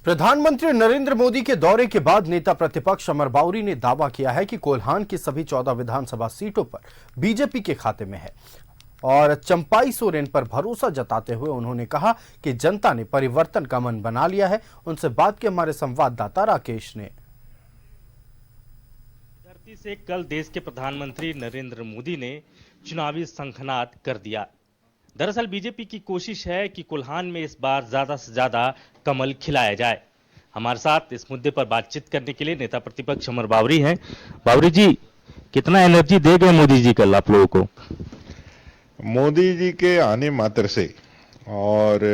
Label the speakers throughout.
Speaker 1: प्रधानमंत्री नरेंद्र मोदी के दौरे के बाद नेता प्रतिपक्ष अमर बाउरी ने दावा किया है कि कोल्हान की सभी 14 विधानसभा सीटों पर बीजेपी के खाते में है और चंपाई सोरेन पर भरोसा जताते हुए उन्होंने कहा कि जनता ने परिवर्तन का मन बना लिया है। उनसे बात की हमारे संवाददाता राकेश ने।
Speaker 2: धरती से कल देश के प्रधानमंत्री नरेंद्र मोदी ने चुनावी शंखनाद कर दिया। दरअसल बीजेपी की कोशिश है कि कोल्हान में इस बार ज्यादा से ज्यादा कमल खिलाया जाए। हमारे साथ इस मुद्दे पर बातचीत करने के लिए नेता प्रतिपक्ष अमर बाउरी हैं। बाउरी जी, कितना एनर्जी दे गए मोदी जी कल आप लोगों को?
Speaker 3: मोदी जी के आने मात्र से और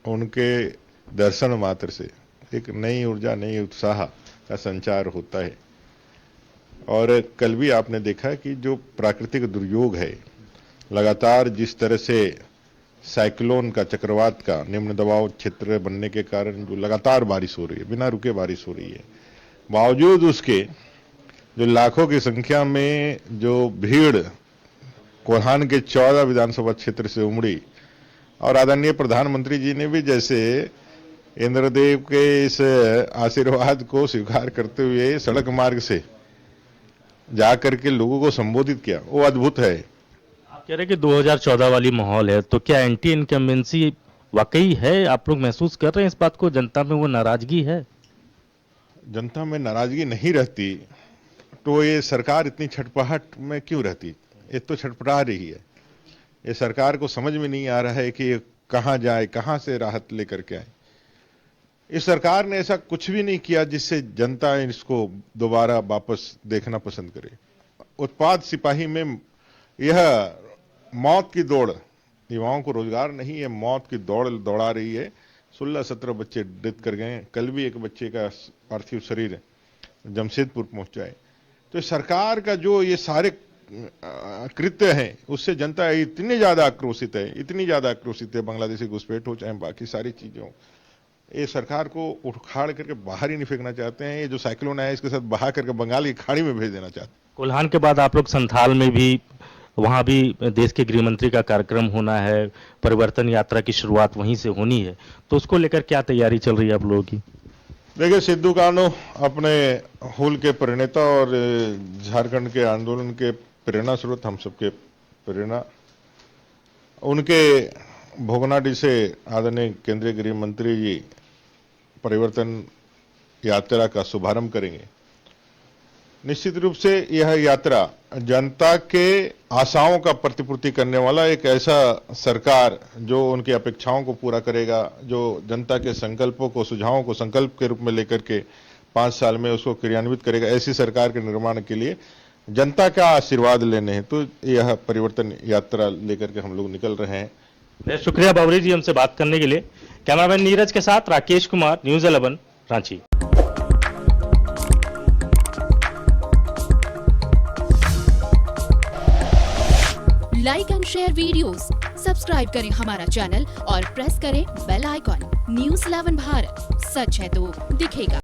Speaker 3: उनके दर्शन मात्र से एक नई ऊर्जा, नई उत्साह का संचार होता है। और कल भी आपने देखा कि जो प्राकृतिक दुर्योग है, लगातार जिस तरह से साइक्लोन का, चक्रवात का निम्न दबाव क्षेत्र बनने के कारण जो लगातार बारिश हो रही है, बिना रुके बारिश हो रही है, बावजूद उसके जो लाखों की संख्या में जो भीड़ कोल्हान के 14 विधानसभा क्षेत्र से उमड़ी और आदरणीय प्रधानमंत्री जी ने भी जैसे इंद्रदेव के इस आशीर्वाद को स्वीकार करते हुए सड़क मार्ग से जाकर के लोगों को संबोधित किया, वो अद्भुत है।
Speaker 2: आप कह रहे कि 2014 वाली माहौल है, तो क्या एंटी इनकम्बेंसी वाकई है? आप लोग महसूस कर रहे हैं इस बात को? जनता में वो नाराजगी है?
Speaker 3: जनता में नाराजगी नहीं रहती तो ये सरकार इतनी छटपटाहट में क्यों रहती? ये तो छटपटा रही है। ये सरकार को समझ में नहीं आ रहा है कि कहां जाए, कहां से राहत लेकर के आए। इस सरकार ने ऐसा कुछ भी नहीं किया जिससे जनता इसको दोबारा वापस देखना पसंद करे। उत्पाद सिपाही में यह मौत की दौड़, युवाओं को रोजगार नहीं है, मौत की दौड़ दौड़ा रही है। 16-17 बच्चे डेथ कर गए। कल भी एक बच्चे का पार्थिव शरीर जमशेदपुर पहुंचा है। तो सरकार का जो ये सारे कृत्य हैं, उससे जनता इतनी ज्यादा आक्रोशित है, इतनी ज्यादा आक्रोशित है, बांग्लादेशी घुसपैठ हो चाहे बाकी सारी चीजें हो, ये सरकार को उखाड़ करके बाहर ही नहीं फेंकना चाहते हैं। ये जो साइक्लोन आया इसके साथ बहा करके बंगाल की खाड़ी में भेज देना चाहते हैं।
Speaker 2: कोल्हान के बाद आप लोग संथाल में भी, वहां भी देश के गृह मंत्री का कार्यक्रम होना है, परिवर्तन यात्रा की शुरुआत वहीं से होनी है, तो उसको लेकर क्या तैयारी चल रही है आप लोगों की?
Speaker 3: देखिए, सिद्धू कान्हू अपने हुल के प्रणेता और झारखंड के आंदोलन के प्रेरणा स्रोत, हम सबके प्रेरणा, उनके भोगनाडीह से आदरणीय केंद्रीय गृह मंत्री जी परिवर्तन यात्रा का शुभारंभ करेंगे। निश्चित रूप से यह यात्रा जनता के आशाओं का प्रतिपूर्ति करने वाला एक ऐसा सरकार जो उनकी अपेक्षाओं को पूरा करेगा, जो जनता के संकल्पों को, सुझावों को संकल्प के रूप में लेकर के 5 साल में उसको क्रियान्वित करेगा, ऐसी सरकार के निर्माण के लिए जनता का आशीर्वाद लेने हैं। तो यह परिवर्तन यात्रा लेकर के हम लोग निकल रहे हैं।
Speaker 2: बहुत शुक्रिया बाउरी जी हमसे बात करने के लिए। कैमरामैन नीरज के साथ Rakesh Kumar, news 11, Ranchi.
Speaker 4: Like and share videos, subscribe करें हमारा चैनल और प्रेस करें बेल आइकॉन। न्यूज़ 11 भारत, सच है तो दिखेगा।